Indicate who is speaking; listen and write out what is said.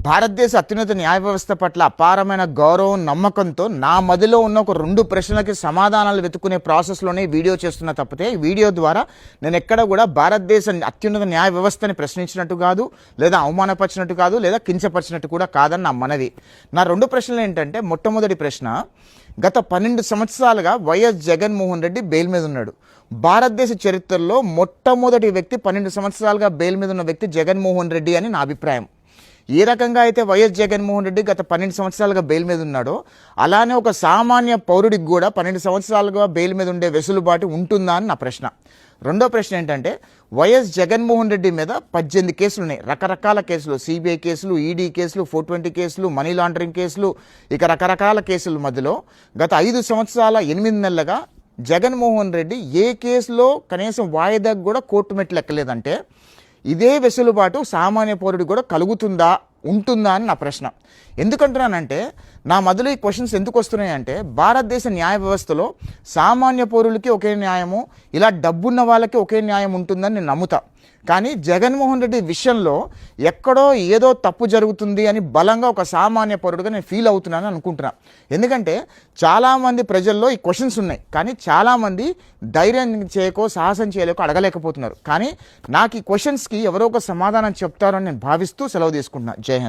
Speaker 1: భారతదేశ అత్యున్నత న్యాయ వ్యవస్థ పట్ల అపారమైన గౌరవం నమ్మకంతో నా మదిలో ఉన్న ఒక 2 ప్రశ్నలకి సమాధానాలు వెతుకునే ప్రాసెస్లోనే వీడియో చేస్తున్నా తప్పితే ఈ వీడియో ద్వారా నేను ఎక్కడ కూడా భారతదేశ అత్యున్నత న్యాయ వ్యవస్థని ప్రశ్నించినట్టు కాదు, లేదా అవమానపరిచినట్టు కాదు, లేదా కించపరిచినట్టు కూడా కాదని నా మనవి. నా 2 ప్రశ్నలు ఏంటంటే, మొట్టమొదటి ప్రశ్న, గత 12 సంవత్సరాలుగా వైఎస్ జగన్మోహన్ రెడ్డి బెయిల్ మీద ఉన్నాడు. భారతదేశ చరిత్రలో మొట్టమొదటి వ్యక్తి 12 సంవత్సరాలుగా బెయిల్ మీద ఉన్న వ్యక్తి జగన్మోహన్ రెడ్డి అని నా అభిప్రాయం. ఏ రకంగా అయితే వైఎస్ జగన్మోహన్ రెడ్డి గత 12 సంవత్సరాలుగా బెయిల్ మీద ఉన్నాడో, అలానే ఒక సామాన్య పౌరుడికి కూడా 12 సంవత్సరాలుగా బెయిల్ మీద ఉండే వెసులుబాటు ఉంటుందా అని నా ప్రశ్న. రెండో ప్రశ్న ఏంటంటే, వైఎస్ జగన్మోహన్ రెడ్డి మీద 18 కేసులు ఉన్నాయి, రకరకాల కేసులు, సిబిఐ కేసులు, ఈడీ కేసులు, 420 కేసులు, మనీ లాండరింగ్ కేసులు, ఇక రకరకాల కేసుల మధ్యలో గత 5 సంవత్సరాల 8 నెలలుగా జగన్మోహన్ రెడ్డి ఏ కేసులో కనీసం వాయిదాకు కూడా కోర్టు మెట్లు ఎక్కలేదంటే, ఇదే వెసులుబాటు సామాన్య పౌరుడికి కూడా కలుగుతుందా, ఉంటుందా అని నా ప్రశ్న. ఎందుకంటున్నానంటే, నా మొదలు ఈ క్వశ్చన్స్ ఎందుకు వస్తున్నాయంటే, భారతదేశ న్యాయ వ్యవస్థలో సామాన్య పౌరులకి ఒకే న్యాయము, ఇలా డబ్బున్న వాళ్ళకి ఒకే న్యాయం ఉంటుందని నేను నమ్ముతా. కానీ జగన్మోహన్ రెడ్డి విషయంలో ఎక్కడో ఏదో తప్పు జరుగుతుంది అని బలంగా ఒక సామాన్య పౌరుడిగా నేను ఫీల్ అవుతున్నానని అనుకుంటున్నా. ఎందుకంటే చాలామంది ప్రజల్లో ఈ క్వశ్చన్స్ ఉన్నాయి, కానీ చాలామంది ధైర్యం చేయకో, సాహసం చేయలేకో అడగలేకపోతున్నారు. కానీ నాకు ఈ క్వశ్చన్స్కి ఎవరో ఒక సమాధానం చెప్తారని నేను భావిస్తూ సెలవు తీసుకుంటున్నా. జై హింద్.